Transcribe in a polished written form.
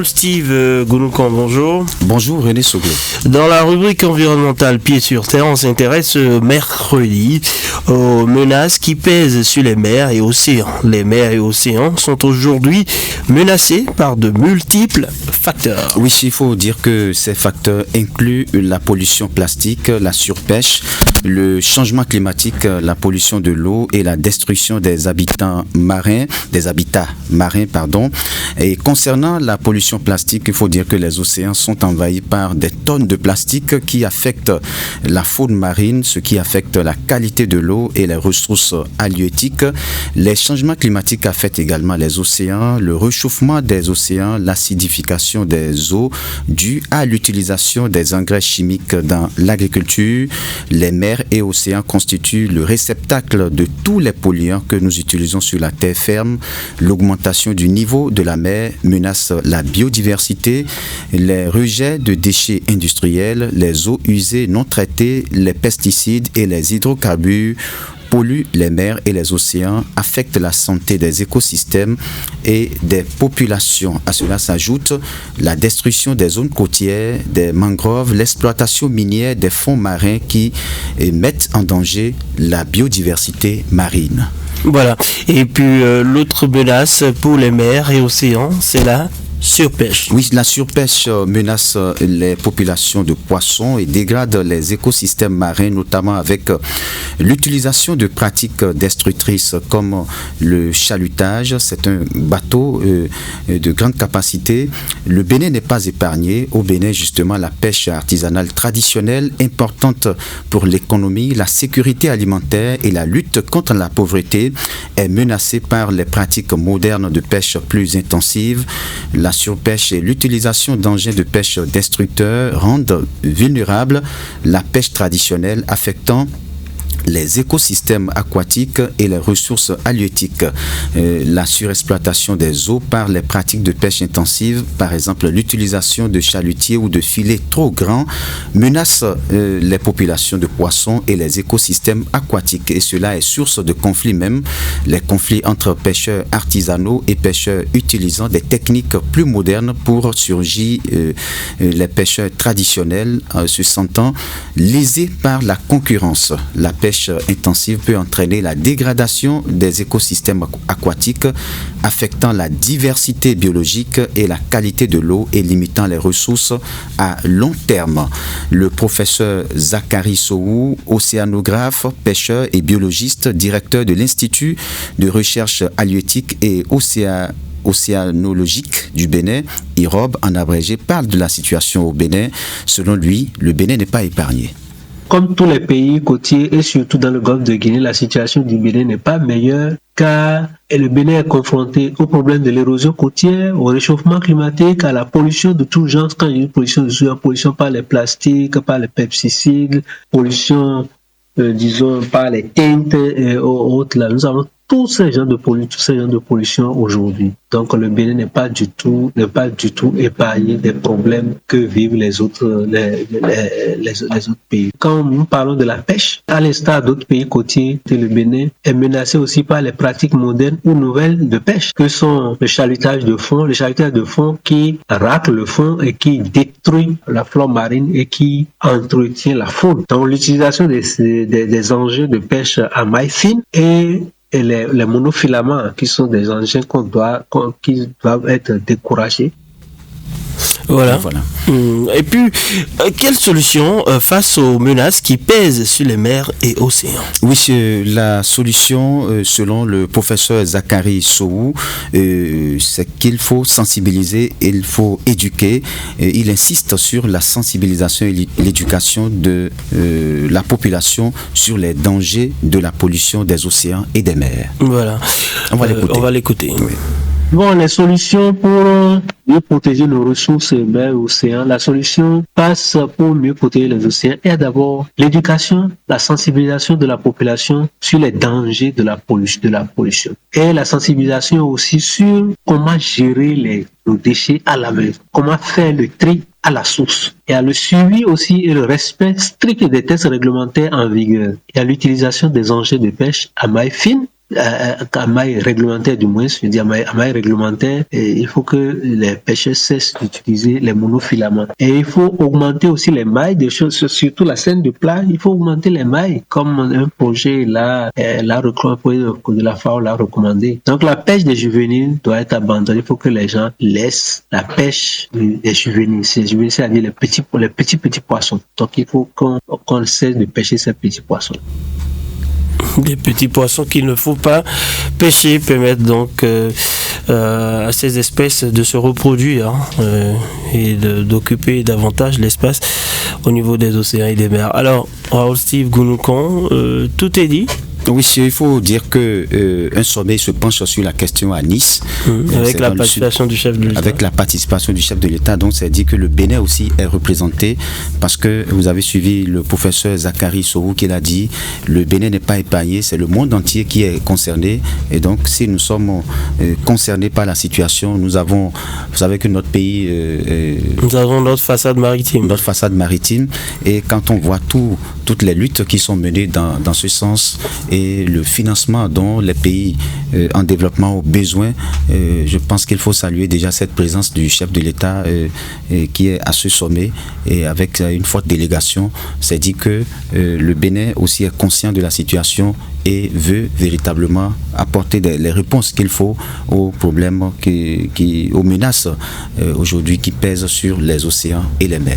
Steve Gounoukan, bonjour. Bonjour René Soglé. Dans la rubrique environnementale Pieds sur Terre, on s'intéresse mercredi aux menaces qui pèsent sur les mers et océans. Les mers et océans sont aujourd'hui menacés par de multiples facteurs. Oui, il faut dire que ces facteurs incluent la pollution plastique, la surpêche, le changement climatique, la pollution de l'eau et la destruction des habitats marins. Et concernant la pollution plastique, il faut dire que les océans sont envahis par des tonnes de plastique qui affectent la faune marine, ce qui affecte la qualité de l'eau et les ressources halieutiques. Les changements climatiques affectent également les océans, le réchauffement des océans, l'acidification des eaux due à l'utilisation des engrais chimiques dans l'agriculture. Les mers et océans constituent le réceptacle de tous les polluants que nous utilisons sur la terre ferme. L'augmentation du niveau de la mer menace la biodiversité, les rejets de déchets industriels, les eaux usées non traitées, les pesticides et les hydrocarbures polluent les mers et les océans, affectent la santé des écosystèmes et des populations. À cela s'ajoute la destruction des zones côtières, des mangroves, l'exploitation minière des fonds marins qui mettent en danger la biodiversité marine. Voilà. Et puis l'autre menace pour les mers et océans, c'est la surpêche. Oui, la surpêche menace les populations de poissons et dégrade les écosystèmes marins, notamment avec l'utilisation de pratiques destructrices comme le chalutage. C'est un bateau de grande capacité. Le Bénin n'est pas épargné. Au Bénin, justement, la pêche artisanale traditionnelle, importante pour l'économie, la sécurité alimentaire et la lutte contre la pauvreté, est menacée par les pratiques modernes de pêche plus intensives. La surpêche et l'utilisation d'engins de pêche destructeurs rendent vulnérable la pêche traditionnelle, affectant les écosystèmes aquatiques et les ressources halieutiques. La surexploitation des eaux par les pratiques de pêche intensive, par exemple l'utilisation de chalutiers ou de filets trop grands, menace les populations de poissons et les écosystèmes aquatiques. Et cela est source de conflits même, les conflits entre pêcheurs artisanaux et pêcheurs utilisant des techniques plus modernes pour surgir. Les pêcheurs traditionnels se sentant lésés par la concurrence. La pêche intensive peut entraîner la dégradation des écosystèmes aquatiques, affectant la diversité biologique et la qualité de l'eau et limitant les ressources à long terme. Le professeur Zachary Soou, océanographe, pêcheur et biologiste, directeur de l'Institut de recherche halieutique et océanologique du Bénin, IROB en abrégé, parle de la situation au Bénin. Selon lui, le Bénin n'est pas épargné. Comme tous les pays côtiers et surtout dans le golfe de Guinée, la situation du Bénin n'est pas meilleure car le Bénin est confronté au problème de l'érosion côtière, au réchauffement climatique, à la pollution de tout genre. Quand il y a une pollution par les plastiques, par les pesticides, pollution, par les teintes et autres. Là, nous avons tous ces genres de pollution aujourd'hui. Donc le Bénin n'est pas du tout épargné des problèmes que vivent les autres pays. Quand nous parlons de la pêche, à l'instar d'autres pays côtiers, le Bénin est menacé aussi par les pratiques modernes ou nouvelles de pêche, que sont le chalutage de fond qui racle le fond et qui détruit la flore marine et qui entretient la faune. Donc l'utilisation des engins de pêche à maille fine et les monofilaments qui sont des engins qui doivent être découragés. Voilà. Et puis, quelle solution face aux menaces qui pèsent sur les mers et océans? Oui, la solution, selon le professeur Zachary Soou, c'est qu'il faut sensibiliser, il faut éduquer. Il insiste sur la sensibilisation et l'éducation de la population sur les dangers de la pollution des océans et des mers. Voilà. On va l'écouter. Oui. Bon, les solutions pour mieux protéger nos ressources, mer, océans, la solution passe pour mieux protéger les océans et d'abord l'éducation, la sensibilisation de la population sur les dangers de la pollution. Et la sensibilisation aussi sur comment gérer nos déchets à la main, comment faire le tri à la source. Il y a le suivi aussi et le respect strict des tests réglementaires en vigueur. Il y a l'utilisation des engins de pêche à maille fine, à maille réglementaire du moins, je dis à maille réglementaire, et il faut que les pêcheurs cessent d'utiliser les monofilaments. Et il faut augmenter aussi les mailles des choses, surtout la scène de plat, il faut augmenter les mailles, comme un projet de la FAO l'a recommandé. Donc la pêche des juvéniles doit être abandonnée, il faut que les gens laissent la pêche des juvéniles, c'est-à-dire les petits poissons. Donc il faut qu'on cesse de pêcher ces petits poissons. Des petits poissons qu'il ne faut pas pêcher permettent donc à ces espèces de se reproduire et d'occuper davantage l'espace au niveau des océans et des mers. Alors, Raoul Steve Gounoukan, tout est dit. Oui, il faut dire que un sommet se penche sur la question à Nice. Avec la participation du chef de l'État. Avec la participation du chef de l'État. Donc, c'est dit que le Bénin aussi est représenté parce que vous avez suivi le professeur Zachary Sorou qui l'a dit, le Bénin n'est pas épargné, c'est le monde entier qui est concerné. Et donc, si nous sommes concernés par la situation, nous avons, vous savez que notre pays... nous avons notre façade maritime. Notre façade maritime. Et quand on voit toutes les luttes qui sont menées dans ce sens, et le financement dont les pays en développement ont besoin, je pense qu'il faut saluer déjà cette présence du chef de l'État qui est à ce sommet et avec une forte délégation. C'est dit que le Bénin aussi est conscient de la situation et veut véritablement apporter les réponses qu'il faut aux problèmes, aux menaces aujourd'hui qui pèsent sur les océans et les mers.